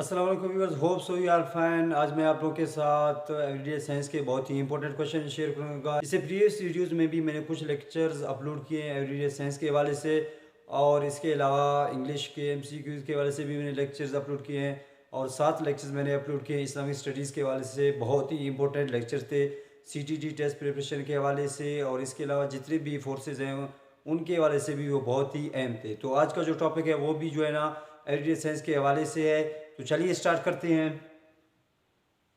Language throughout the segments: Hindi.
अस्सलाम वालेकुम viewers, hope so you are fine. आज मैं आप लोग के साथ एवरीडे साइंस के बहुत ही इंपॉर्टेंट क्वेश्चन शेयर करूंगा। इससे प्रीवियस वीडियोस में भी मैंने कुछ लेक्चर्स अपलोड किए हैं एवरीडे साइंस के हवाले से, और इसके अलावा इंग्लिश के एमसीक्यूज़ के हवाले से भी मैंने लेक्चर्स अपलोड किए हैं, और 7 लेक्चर्स मैंने अपलोड किए हैं इस्लामिक स्टडीज़ के हवाले से। बहुत ही इंपॉर्टेंट लेक्चर थे सीटीटी टेस्ट प्रिपरेशन के हवाले से, और इसके अलावा जितने भी फोर्सेज हैं उनके हवाले से भी वो बहुत ही अहम थे। तो आज का जो टॉपिक है वो भी जो है ना एवरीडे साइंस के हवाले से है। तो चलिए स्टार्ट करते हैं।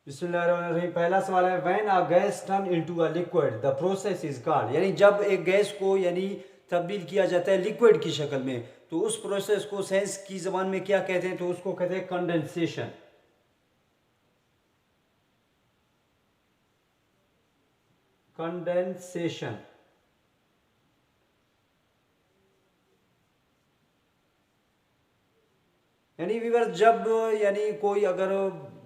बिस्मिल्लाहिर्रहमानिर्रहीम। पहला सवाल है, when a gas turn into a liquid the process is called. यानी जब एक गैस को तब्दील किया जाता है लिक्विड की शक्ल में, तो उस प्रोसेस को साइंस की ज़बान में क्या कहते हैं? तो उसको कहते हैं कंडेंसेशन। कंडेंसेशन। यानी व्यूअर जब कोई अगर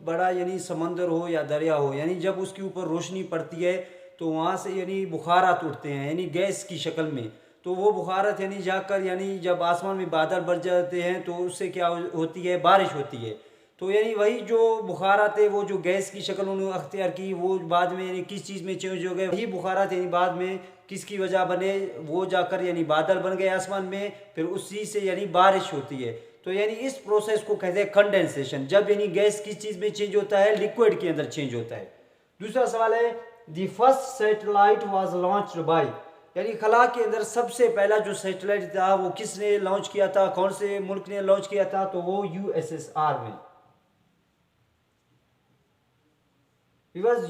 बड़ा समंदर हो या दरिया हो, जब उसके ऊपर रोशनी पड़ती है तो वहाँ से बुखारात उठते हैं गैस की शक्ल में। तो वो बुखारात जाकर जब आसमान में बादल बन जाते हैं तो उससे क्या होती है? बारिश होती है। तो वही जो बुखारात है, वो जो गैस की शक्ल उन्होंने अख्तियार की, वो बाद में किस चीज़ में चेंज हो गए? वही बुखारात बाद में किसकी वजह बने? वो जाकर बादल बन गए आसमान में, फिर उसी से बारिश होती है। तो इस प्रोसेस को कहते हैं कंडेंसेशन, जब गैस किस चीज़ में चेंज होता है? लिक्विड के अंदर चेंज होता है। दूसरा सवाल है, the first satellite was launched by. खला के अंदर सबसे पहला जो सैटेलाइट था वो किसने लॉन्च किया था? कौन से मुल्क ने लॉन्च किया था? तो वो यूएसएसआर में।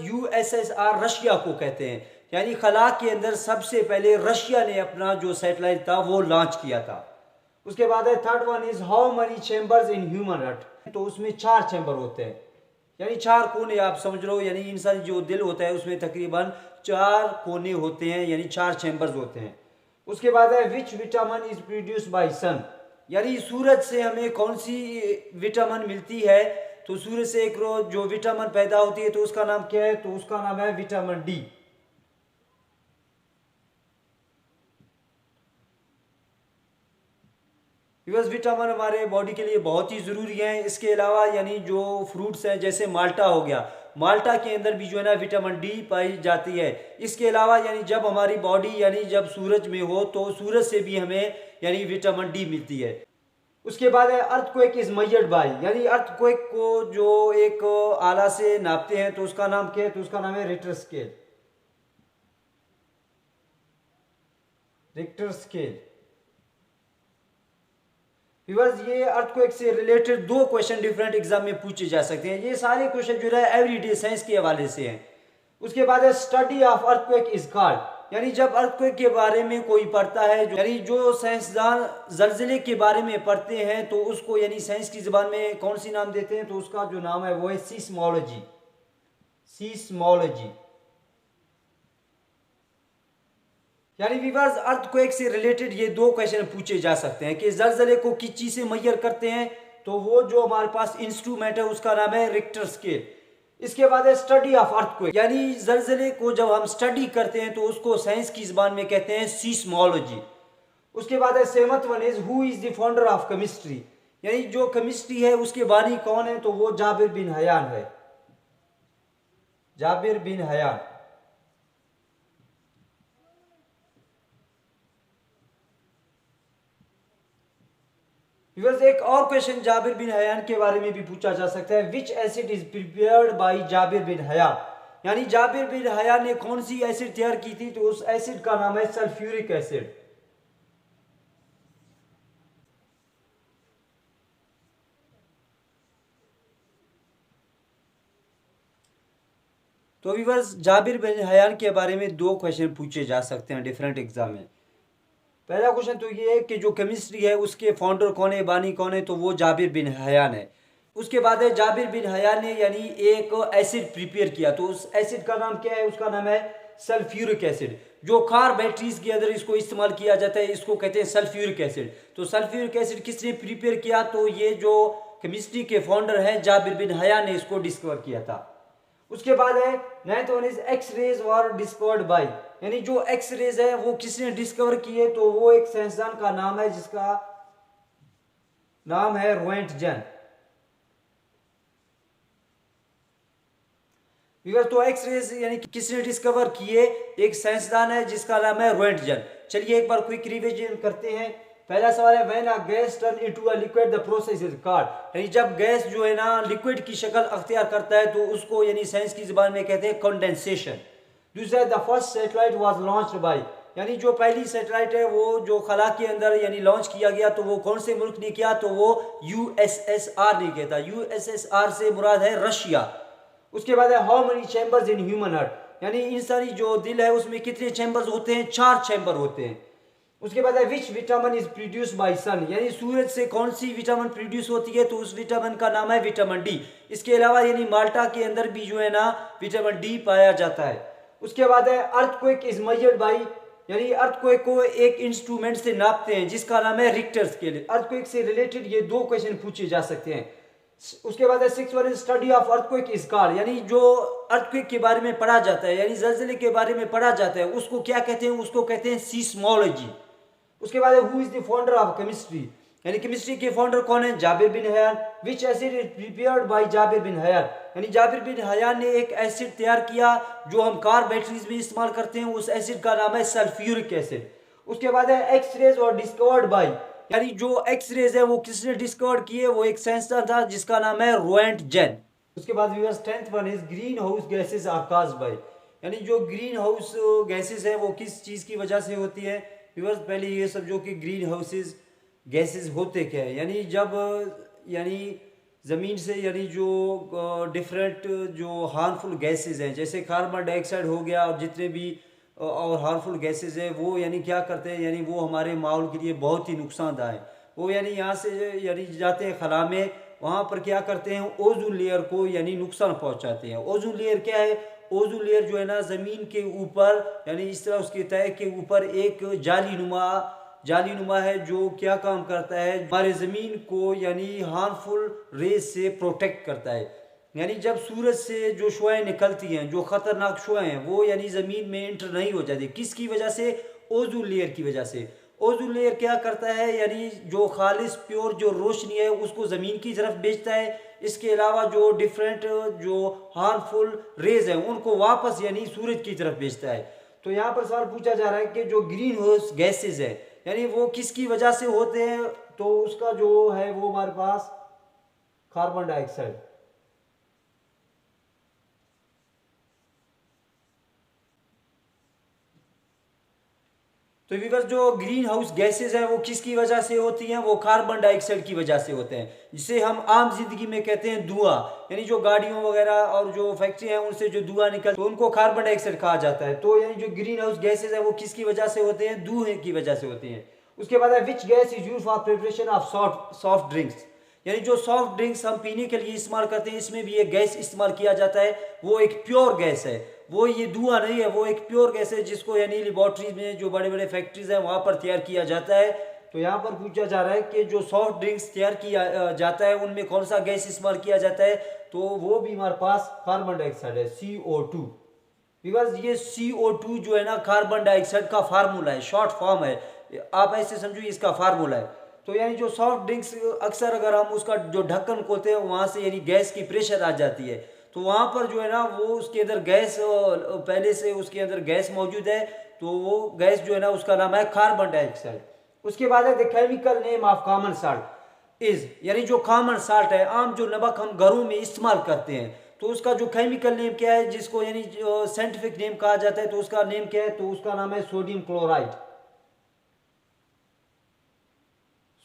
यूएसएसआर रशिया को कहते हैं। खला के अंदर सबसे पहले रशिया ने अपना जो सैटेलाइट था वो लॉन्च किया था। उसके बाद है third one is, how many chambers in human heart. तो उसमें 4 चैम्बर होते हैं, 4 कोने आप समझ लो। इंसान जो दिल होता है उसमें तकरीबन 4 कोने होते हैं, 4 चैम्बर्स होते हैं। उसके बाद है, which vitamin is produce by sun. सूरज से हमें कौन सी विटामिन मिलती है? तो सूरज से एक रोज जो विटामिन पैदा होती है तो उसका नाम क्या है? तो उसका नाम है विटामिन डी। विटामिन हमारे बॉडी के लिए बहुत ही ज़रूरी है। इसके अलावा जो फ्रूट्स हैं जैसे माल्टा हो गया, माल्टा के अंदर भी जो है ना विटामिन डी पाई जाती है। इसके अलावा जब हमारी बॉडी जब सूरज में हो तो सूरज से भी हमें विटामिन डी मिलती है। उसके बाद है, earthquake is measured by. Earthquake को जो एक आला से नापते हैं तो उसका नाम क्या है? तो उसका नाम है Richter scale. Richter scale. Viewers, ये अर्थक्वेक से रिलेटेड 2 क्वेश्चन डिफरेंट एग्जाम में पूछे जा सकते हैं। ये सारे क्वेश्चन जो है एवरीडे साइंस के हवाले से हैं। उसके बाद है, study of earthquake is called. जब अर्थक्वेक के बारे में कोई पढ़ता है, जो साइंसदान जलजिले के बारे में पढ़ते हैं तो उसको साइंस की ज़बान में कौन सी नाम देते हैं? तो उसका जो नाम है वो है सीस्मोलॉजी। सीस्मोलॉजी। व्यूअर्स, अर्थक्वेक से रिलेटेड ये 2 क्वेश्चन पूछे जा सकते हैं कि जलजले को किस चीज से मेजर करते हैं? तो वो जो हमारे पास इंस्ट्रूमेंट है उसका नाम है रिक्टर स्केल। इसके बाद है, स्टडी ऑफ अर्थक्वेक। जलजले को जब हम स्टडी करते हैं तो उसको साइंस की जुबान में कहते हैं सीस्मोलॉजी। उसके बाद है, seventh one is, who is the founder of chemistry. जो केमिस्ट्री है उसके बानी कौन है? तो वो जाबिर बिन हयान है। Jabir bin Hayyan. एक और क्वेश्चन जाबिर बिन हयान के बारे में भी पूछा जा सकता है, which acid is prepared by Jabir bin Hayyan. Jabir bin Hayyan ने कौन सी एसिड तैयार की थी? तो उस एसिड का नाम है सल्फ्यूरिक एसिड। तो व्यूअर्स, जाबिर बिन हयान के बारे में 2 क्वेश्चन पूछे जा सकते हैं डिफरेंट एग्जाम में। पहला क्वेश्चन तो ये है कि जो केमिस्ट्री है उसके फाउंडर कौन है, बानी कौन है? तो वो जाबिर बिन हयान है। उसके बाद है, जाबिर बिन हयान ने एक एसिड प्रिपेयर किया, तो उस एसिड का नाम क्या है? उसका नाम है सल्फ्यूरिक एसिड। जो कार बैटरीज के अंदर इसको इस्तेमाल किया जाता है इसको कहते हैं सल्फ्यूरिक एसिड। तो सल्फ्यूरिक एसिड किसने प्रिपेयर किया? तो ये जो केमिस्ट्री के फाउंडर है जाबिर बिन हयान ने इसको डिस्कवर किया था। उसके बाद है, ninth one is, x raise were discovered by. जो एक्स रेज है वो किसने डिस्कवर किए? तो वो एक साइंसदान का नाम है जिसका नाम है रोएंटजन। व्यूअर्स, तो एक्स रेज यानी किसने डिस्कवर किए? एक साइंसदान है जिसका नाम है रोएंटगन। चलिए एक बार क्विक रिवीजन करते हैं। पहला सवाल है, when a gas turn into a liquid the process is called, यानी जब गैस जो है ना लिक्विड की शक्ल अख्तियार करता है तो उसको यानी साइंस की जुबान में कहते हैं कंडेंसेशन। दूसरा, the first satellite was launched by, यानी जो पहली सैटेलाइट है वो जो खला के अंदर यानी लॉन्च किया गया तो वो कौन से मुल्क ने किया? तो वो यूएसएसआर ने किया था। यूएसएसआर से मुराद है रशिया। उसके बाद है, how many chambers in human heart, यानी इंसानी जो दिल है उसमें कितने चैम्बर्स होते हैं? 4 चैम्बर होते हैं। उसके बाद है, which vitamin is produce by sun, यानी सूरज से कौन सी विटामिन प्रोड्यूस होती है? तो उस विटामिन का नाम है विटामिन डी। इसके अलावा यानी माल्टा के अंदर भी जो है ना विटामिन डी पाया जाता है। उसके बाद है, अर्थक्वेक इज मेजर्ड बाय, यानी अर्थक्वेक को एक इंस्ट्रूमेंट से नापते हैं जिसका नाम है रिक्टर स्केल। अर्थक्वेक से रिलेटेड ये 2 क्वेश्चन पूछे जा सकते हैं। उसके बाद है, 6 one study of earthquake is called, यानी जो अर्थक्वेक के बारे में पढ़ा जाता है यानी जलजले के बारे में पढ़ा जाता है उसको क्या कहते हैं? उसको कहते हैं सीस्मोलॉजी। उसके बाद है, who is the founder of chemistry, यानी केमिस्ट्री के फाउंडर कौन है? Jabir bin Hayyan. Which acid is prepared by Jabir bin Hayyan, यानी जाबिर बिन हयान ने एक एसिड तैयार किया जो हम कार बैटरीज में इस्तेमाल करते हैं, उस एसिड का नाम है सल्फ्यूरिक एसिड। उसके बाद है, एक्स रेज और डिस्कवर्ड बाय, यानी जो एक्स रेज है वो किसने डिस्कवर किए? वो एक साइंसदान था जिसका नाम है रोएंटगन। उसके बाद viewers, 10th one is green house gases are caused by, यानी जो ग्रीन हाउस गैसेज है वो किस चीज़ की वजह से होती है? व्यूअर्स, पहले ये समझो कि ग्रीन हाउसेज गैसेज होते क्या है। यानी जब यानी ज़मीन से यानी जो डिफरेंट जो हार्मफुल गैसेज हैं जैसे कार्बन डाइऑक्साइड हो गया और जितने भी और हार्मफुल गैसेज है वो यानी क्या करते हैं? यानी वो हमारे माहौल के लिए बहुत ही नुकसानदायक है। वो यानी यहाँ से यानी जाते हैं खला में, वहाँ पर क्या करते हैं? ओजोन लेयर को यानी नुकसान पहुँचाते हैं। ओजोन लेयर क्या है? ओजोन लेयर जो है ना ज़मीन के ऊपर यानी इस तरह उसके तय के ऊपर एक जाली नुमा है जो क्या काम करता है? हमारे ज़मीन को यानी हार्मफुल रेज से प्रोटेक्ट करता है। यानी जब सूरज से जो शुआएं निकलती हैं, जो ख़तरनाक शुआएं हैं, वो यानी ज़मीन में इंटर नहीं हो जाती। किसकी वजह से? ओजोन लेयर की वजह से। ओजोन लेयर क्या करता है? यानी जो खालिस प्योर जो रोशनी है उसको ज़मीन की तरफ भेजता है। इसके अलावा जो डिफरेंट जो हार्मफुल रेज हैं उनको वापस यानी सूरज की तरफ भेजता है। तो यहाँ पर सवाल पूछा जा रहा है कि जो ग्रीन हाउस गैसेज है यानी वो किसकी वजह से होते हैं? तो उसका जो है वो हमारे पास कार्बन डाइऑक्साइड। तो व्यूअर्स, जो ग्रीन हाउस गैसेज हैं वो किसकी वजह से होती हैं? वो कार्बन डाइऑक्साइड की वजह से होते हैं, जिसे हम आम जिंदगी में कहते हैं धुआं। यानी जो गाड़ियों वगैरह और जो फैक्ट्री हैं उनसे जो धुआं निकलता है तो उनको कार्बन डाइऑक्साइड कहा जाता है। तो यानी जो ग्रीन हाउस गैसेज है वो किसकी वजह से होते हैं? धुएं की वजह से होते हैं। उसके बाद है, which gas is use for preparation of soft drinks, यानी जो सॉफ्ट ड्रिंक्स हम पीने के लिए इस्तेमाल करते हैं इसमें भी एक गैस इस्तेमाल किया जाता है, वो एक प्योर गैस है। वो ये धुआं नहीं है, वो एक प्योर गैस है जिसको यानी लेबॉर्ट्रीज में जो बड़े बड़े फैक्ट्रीज हैं वहाँ पर तैयार किया जाता है। तो यहाँ पर पूछा जा रहा है कि जो सॉफ्ट ड्रिंक्स तैयार किया जाता है उनमें कौन सा गैस इस्तेमाल किया जाता है? तो वो भी हमारे पास कार्बन डाइऑक्साइड है, CO2। बिकॉज ये CO2 जो है ना कार्बन डाइऑक्साइड का फार्मूला है, शॉर्ट फॉर्म है, आप ऐसे समझो इसका फार्मूला है। तो यानी जो सॉफ्ट ड्रिंक्स अक्सर अगर हम उसका जो ढक्कन खोलते हैं वहाँ से यानी गैस की प्रेशर आ जाती है, तो वहाँ पर जो है ना वो उसके अंदर गैस पहले से उसके अंदर गैस मौजूद है, तो वो गैस जो है ना उसका नाम है कार्बन डाइऑक्साइड। उसके बाद है, the chemical name of common salt is, यानी जो कॉमन साल्ट है, आम जो नमक हम घरों में इस्तेमाल करते हैं, तो उसका जो केमिकल नेम क्या है, जिसको यानी साइंटिफिक नेम कहा जाता है, तो उसका नेम क्या है? तो उसका नाम है सोडियम क्लोराइड।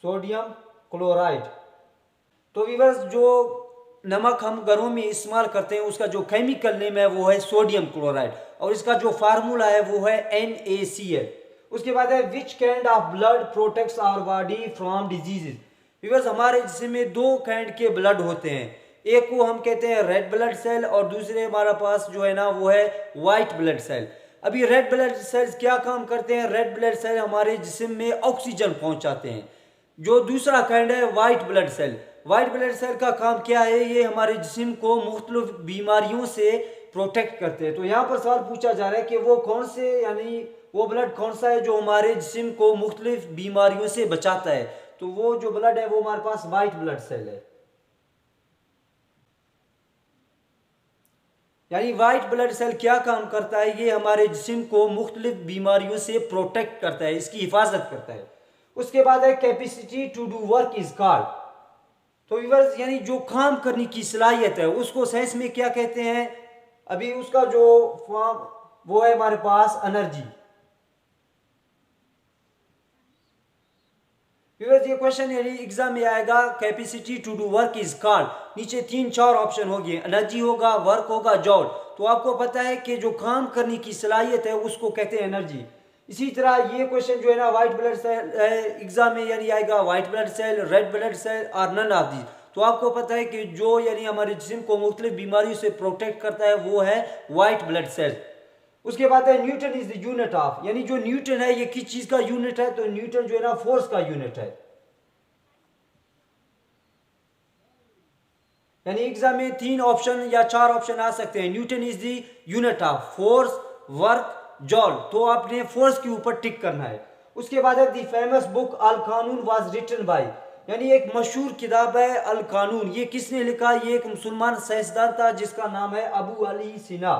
Sodium chloride. तो व्यूअर्स, जो नमक हम घरों में इस्तेमाल करते हैं उसका जो केमिकल नेम है वो है सोडियम क्लोराइड और इसका जो फार्मूला है वो है NaCl। उसके बाद है, which kind of blood protects our body from diseases. Viewers, हमारे जिस्म में 2 काइंड के ब्लड होते हैं, एक को हम कहते हैं रेड ब्लड सेल और दूसरे हमारे पास जो है ना वो है व्हाइट ब्लड सेल। अभी रेड ब्लड सेल्स क्या काम करते हैं? रेड ब्लड सेल हमारे जिस्म में ऑक्सीजन पहुंचाते हैं। जो दूसरा काइंड है white blood cell, white blood cell का काम क्या है? ये हमारे जिस्म को मुख्तलिफ बीमारियों से प्रोटेक्ट करते हैं। तो यहाँ पर सवाल पूछा जा रहा है कि वो कौन से यानी वो ब्लड कौन सा है जो हमारे जिस्म को मुख्तलिफ बीमारियों से बचाता है? तो वो जो ब्लड है वो हमारे पास व्हाइट ब्लड सेल है। यानी वाइट ब्लड सेल क्या काम करता है, ये हमारे जिस्म को मुख्तलिफ बीमारियों से प्रोटेक्ट करता है, इसकी हिफाजत करता है। उसके बाद है capacity to do work is called. तो व्यूअर्स यानी जो काम करने की सलाहियत है उसको साइंस में क्या कहते हैं, अभी उसका जो फॉर्म वो है हमारे पास एनर्जी। व्यूअर्स ये क्वेश्चन यानी एग्जाम में आएगा, capacity to do work is called, नीचे 3-4 ऑप्शन होंगे, एनर्जी होगा, वर्क होगा, जॉल। तो आपको पता है कि जो काम करने की सलाहियत है उसको कहते हैं एनर्जी। इसी तरह ये क्वेश्चन जो है ना वाइट ब्लड सेल एग्जाम में यानी आएगा, white blood cell, red blood cell और नन ऑफ दीज। तो आपको पता है कि जो यानी हमारे जिस्म को मुख्तलिफ बीमारियों से प्रोटेक्ट करता है वो है वाइट ब्लड सेल। उसके बाद है Newton is the unit of, यानी जो न्यूटन है ये किस चीज का यूनिट है, तो न्यूटन जो है ना फोर्स का यूनिट है। यानी एग्जाम में 3 ऑप्शन या 4 ऑप्शन आ सकते हैं। Newton is the unit of force, work, जॉल। तो आपने फोर्स के ऊपर टिक करना है। उसके बाद है द फेमस बुक अल कानून वाज रिटन बाय, यानी एक मशहूर किताब है अल कानून, ये किसने लिखा, ये एक मुसलमान साइंसदान था जिसका नाम है अबू अली सिना।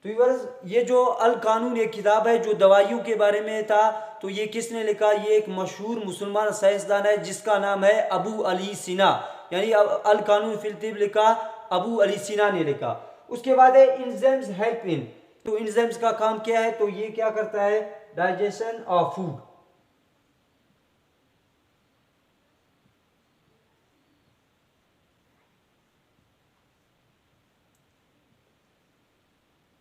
तो व्यूअर्स ये जो अल कानून एक किताब है जो दवाइयों के बारे में था, तो ये किसने लिखा, ये एक मशहूर मुसलमान साइंसदान है जिसका नाम है अबू अली सिना, यानी अल कानून फिल तिब लिखा अबू अली सिना ने लिखा। उसके बाद है इंजाइम्स हेल्प इन, तो इंजाइम्स का काम क्या है, तो ये क्या करता है, डाइजेशन ऑफ फूड।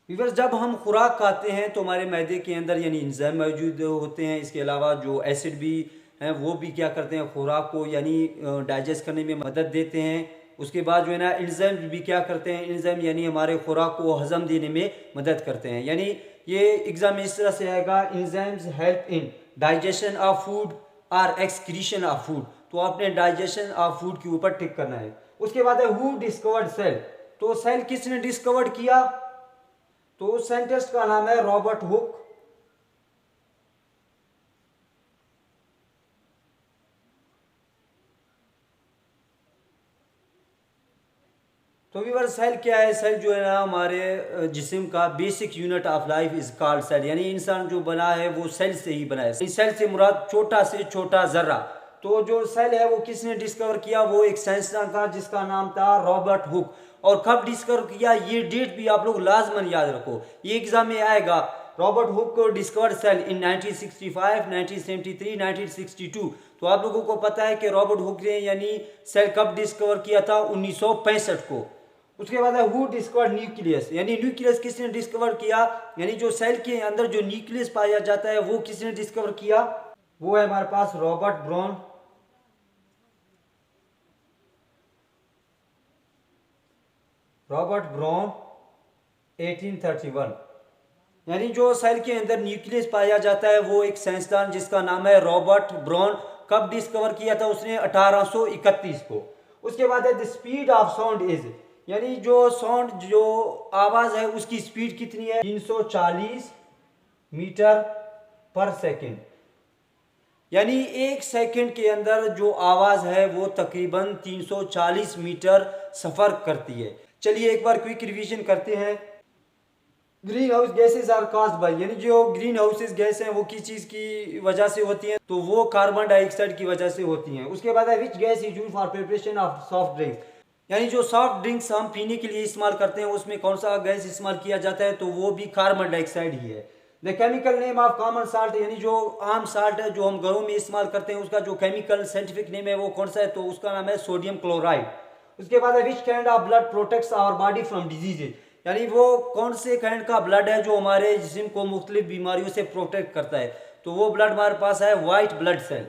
व्यूअर्स जब हम खुराक खाते हैं तो हमारे मैदे के अंदर यानी इंजाइम मौजूद होते हैं। इसके अलावा जो एसिड भी हैं वो भी क्या करते हैं, खुराक को यानी डाइजेस्ट करने में मदद देते हैं। उसके बाद जो है ना इंजाइम भी क्या करते हैं, इंजाइम यानी हमारे खुराक को हजम देने में मदद करते हैं। यानी ये एग्जाम इस तरह से आएगा, enzymes help in digestion of food और एक्सक्रीशन ऑफ फूड। तो आपने डाइजेशन ऑफ फूड के ऊपर टिक करना है। उसके बाद है हु डिस्कवर्ड सेल, तो सेल किसने डिस्कवर्ड किया, तो उस साइंटिस्ट का नाम है रॉबर्ट हुक। तो व्यूअर सेल क्या है, सेल जो है ना हमारे जिस्म का basic unit of life is called cell, यानी इंसान जो बना है वो सेल से ही बना है। सेल से मुराद छोटा से छोटा जर्रा। तो जो सेल है वो किसने डिस्कवर किया, वो एक साइंसदान था जिसका नाम था रॉबर्ट हुक। और कब डिस्कवर किया, ये डेट भी आप लोग लाजमन याद रखो, ये एग्जाम में आएगा। रॉबर्ट हुक को डिस्कवर सेल इन 1965, 1973, 1962। तो आप लोगों को पता है कि रॉबर्ट हुक ने यानी सेल कब डिस्कवर किया था, 1965 को। उसके बाद है हु डिस्कवर्ड न्यूक्लियस, यानी न्यूक्लियस किसने डिस्कवर किया, यानी जो सेल के अंदर जो न्यूक्लियस पाया जाता है वो किसने डिस्कवर किया, वो है हमारे पास रॉबर्ट ब्राउन। Robert brown 1831। यानी जो सेल के अंदर न्यूक्लियस पाया जाता है वो एक साइंसदान जिसका नाम है रॉबर्ट ब्राउन, कब डिस्कवर किया था उसने, 1831 को। उसके बाद है the speed of sound is, यानी जो साउंड जो आवाज है उसकी स्पीड कितनी है, 340 मीटर पर सेकंड। यानी एक सेकंड के अंदर जो आवाज है वो तकरीबन 340 मीटर सफर करती है। चलिए एक बार क्विक रिवीजन करते हैं। Green house gases are caused by, यानी जो ग्रीन हाउसेज गैस हैं वो किस चीज की वजह से होती हैं, तो वो कार्बन डाइऑक्साइड की वजह से होती हैं। उसके बाद है which gas is used for preparation of soft drinks, यानी जो सॉफ्ट ड्रिंक्स हम पीने के लिए इस्तेमाल करते हैं उसमें कौन सा गैस इस्तेमाल किया जाता है, तो वो भी कार्बन डाइऑक्साइड ही है। The chemical name of common salt, यानी जो आम साल्ट है जो हम घरों में इस्तेमाल करते हैं उसका जो केमिकल साइंटिफिक नेम है वो कौन सा है, तो उसका नाम है सोडियम क्लोराइड। उसके बाद है which kind of blood protects our body from diseases, यानी वो कौन से काइंड का ब्लड है जो हमारे जिस्म को मुख्तलिफ बीमारियों से प्रोटेक्ट करता है, तो वो ब्लड हमारे पास है वाइट ब्लड सेल।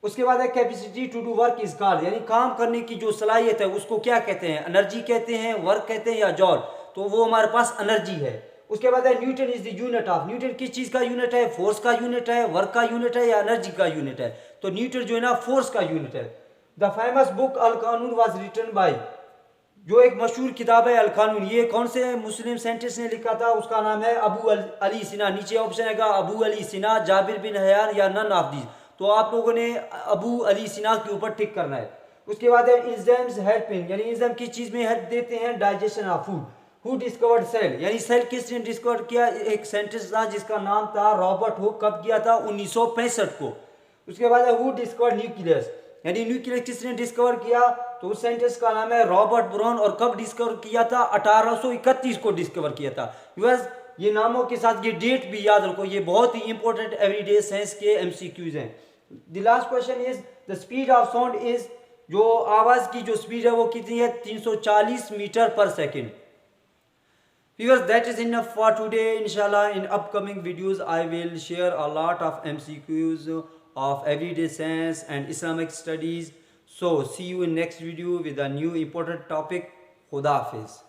उसके बाद है capacity to do work is called, यानी काम करने की जो सलाहियत है उसको क्या कहते हैं, एनर्जी कहते हैं, वर्क कहते हैं या जॉल, तो वो हमारे पास एनर्जी है। उसके बाद है Newton is the unit of, Newton किस चीज का यूनिट है, फोर्स का यूनिट है, वर्क का यूनिट है या एनर्जी का यूनिट है, तो न्यूटन जो है ना फोर्स का यूनिट है। द फेमस बुक अल कानून वाज रिटन बाय, जो एक मशहूर किताब है अल कानून, ये कौन से मुस्लिम साइंटिस्ट ने लिखा था, उसका नाम है अबू अली सिना। नीचे ऑप्शन आएगा अबू अली सिना, जाबिर बिन हयान या नन ऑफ दीज। तो आप लोगों ने अबू अली सिना के ऊपर टिक करना है। उसके बाद है एंजाइम्स हेल्पिंग, यानी एंजाइम किस चीज़ में हेल्प देते हैं, digestion of food. Who discovered cell, यानी सेल किसने डिस्कवर किया, एक साइंटिस्ट था जिसका नाम था रॉबर्ट हुक, कब किया था, 1965 को। उसके बाद है हु डिस्कवर्ड न्यूक्लियस, यानी न्यूक्लियस किसने डिस्कवर किया, तो उस साइंटिस्ट का नाम है रॉबर्ट ब्राउन, और कब डिस्कवर किया था, 1831 को डिस्कवर किया था। यूएस, ये नामों के साथ ये डेट भी याद रखो, ये बहुत ही इंपॉर्टेंट एवरीडे साइंस के एमसीक्यूज हैं। The last question is the speed of sound is, जो आवाज की जो स्पीड है वो कितनी है, 340 मीटर पर second. Viewers, that is enough for today. Inshallah, in upcoming videos, I will share a lot of MCQs of everyday science and Islamic studies. So, see you in next video with a new important topic. Khuda Hafiz.